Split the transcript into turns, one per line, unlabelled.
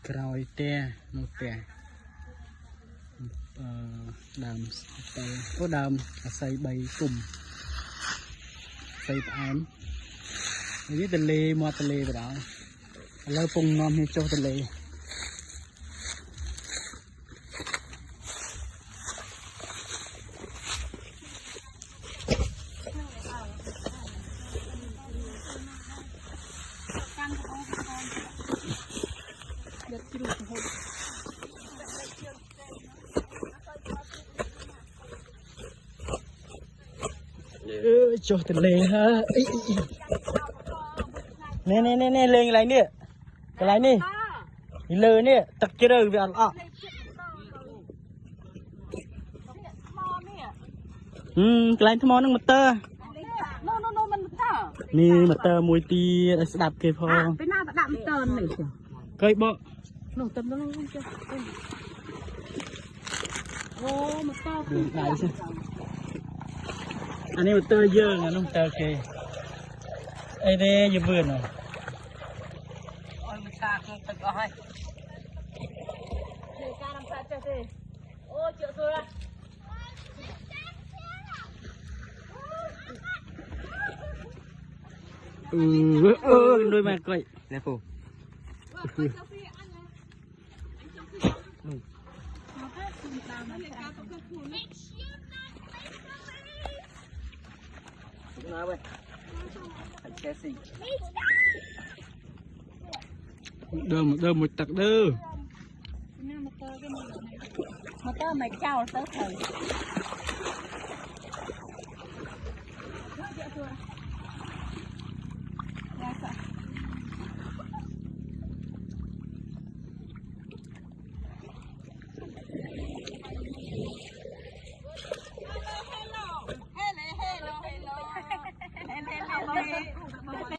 Rồi te một te đàm có đàm xây bay cùng xây em với tên lê mua tên lê vào đó lơ phùng nom như cho tên lê cho tên lê ha nè nè nè nè lên cái này nè cái này nè lơ nè tập chưa được về ăn à cái này thằng nó tơ nè mà tơ mùi tì đạp kề phò
cái nào mà đạp tơ này
cây bọ
nổ tầm nó không chưa ô mà tơ
này xem anh ấy tơ dơ là nó tơ kề đây đây vừa vườn rồi
ôi mà ta không tự có hay để ca làm sao cho thế ô triệu rồi à
đôi mà coi nè phụ đơ một tặc đơ
mà tơ mày chào tớ thầy